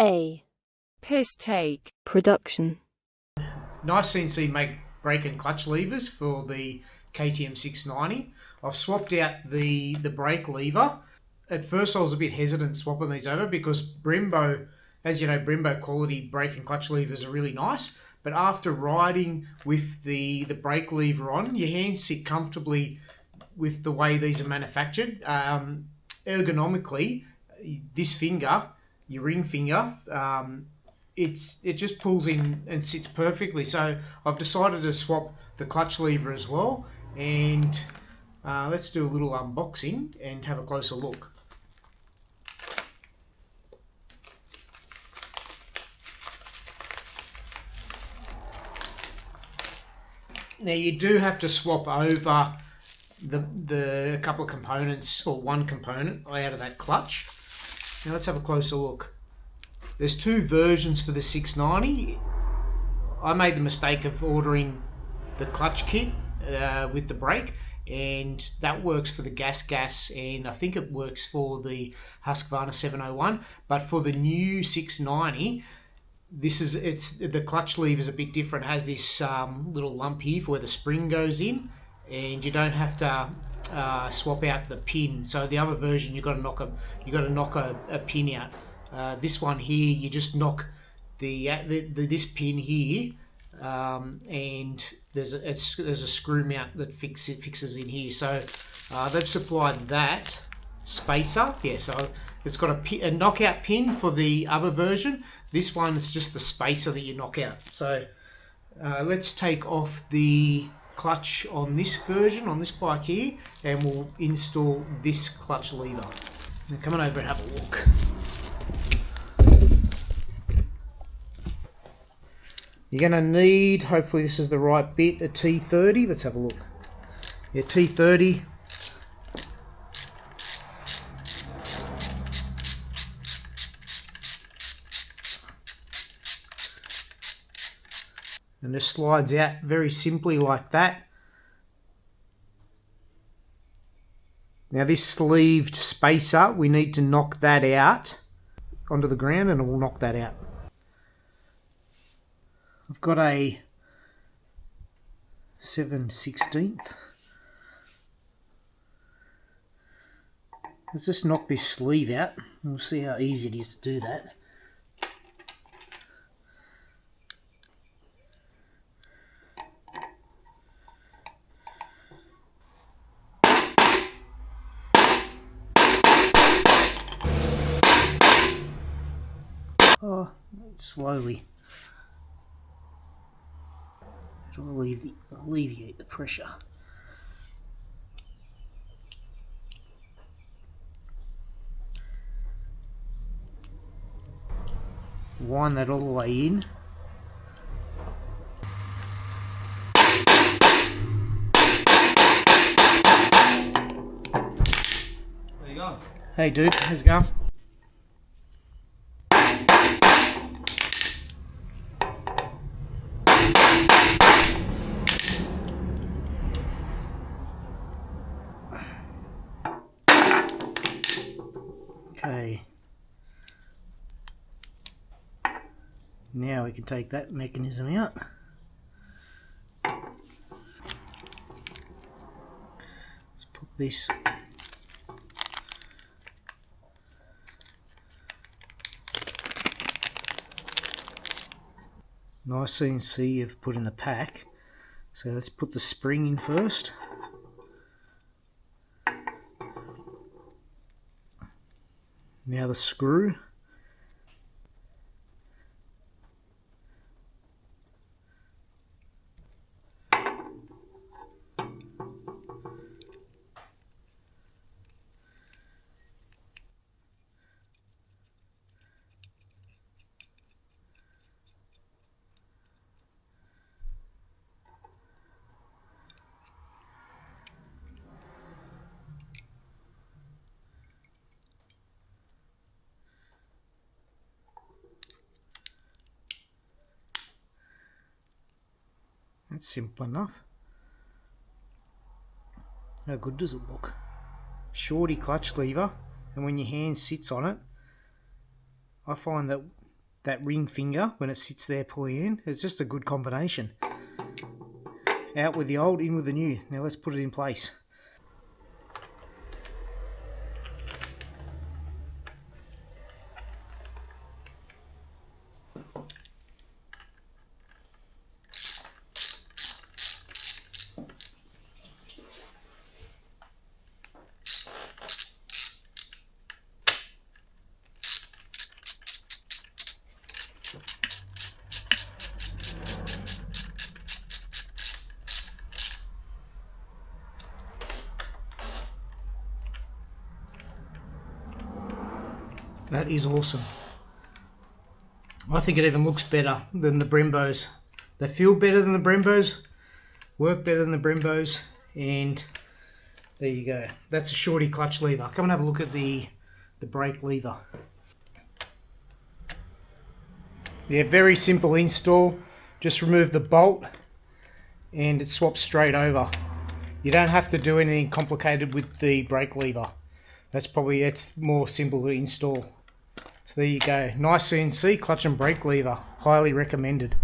A. Piss take. Production. NiceCNC make brake and clutch levers for the KTM 690. I've swapped out the brake lever. At first I was a bit hesitant swapping these over because Brembo, as you know, Brembo quality brake and clutch levers are really nice. But after riding with the brake lever on, your hands sit comfortably with the way these are manufactured. Ergonomically, this finger, your ring finger, it just pulls in and sits perfectly. So I've decided to swap the clutch lever as well, and let's do a little unboxing and have a closer look. Now you do have to swap over the couple of components, or one component out of that clutch. Now let's have a closer look. There's two versions for the 690. I made the mistake of ordering the clutch kit with the brake, and that works for the gas, and I think it works for the Husqvarna 701. But for the new 690, the clutch lever is a bit different. It has this little lump here for where the spring goes in, and you don't have to swap out the pin. So the other version, you got to knock a pin out. This one here, you just knock this pin here, and there's a screw mount that fixes in here. So they've supplied that spacer. Yeah, so it's got a knockout pin for the other version. This one is just the spacer that you knock out. So let's take off the clutch on this version, on this bike here, and we'll install this clutch lever. Now come on over and have a look. You're going to need, hopefully this is the right bit, a T30. Let's have a look. Yeah, T30. And it slides out very simply like that. Now this sleeved spacer, we need to knock that out onto the ground, and it will knock that out. I've got a 7/16. Let's just knock this sleeve out. We'll see how easy it is to do that. Oh, slowly. It'll alleviate the pressure. Wind that all the way in. There you go. Hey dude, how's it going? Okay, now we can take that mechanism out. Let's put this NiceCNC have put in a pack, so let's put the spring in first. Now the screw. That's simple enough. How good does it look? Shorty clutch lever, and when your hand sits on it, I find that that ring finger when it sits there pulling in. It's just a good combination. Out with the old, in with the new. Now let's put it in place. That is awesome. I think it even looks better than the Brembos. They feel better than the Brembos, work better than the Brembos, and there you go. That's a Shorty clutch lever. Come and have a look at the brake lever. Yeah, very simple install. Just remove the bolt and it swaps straight over. You don't have to do anything complicated with the brake lever. It's more simple to install. So there you go. NiceCNC clutch and brake lever. Highly recommended.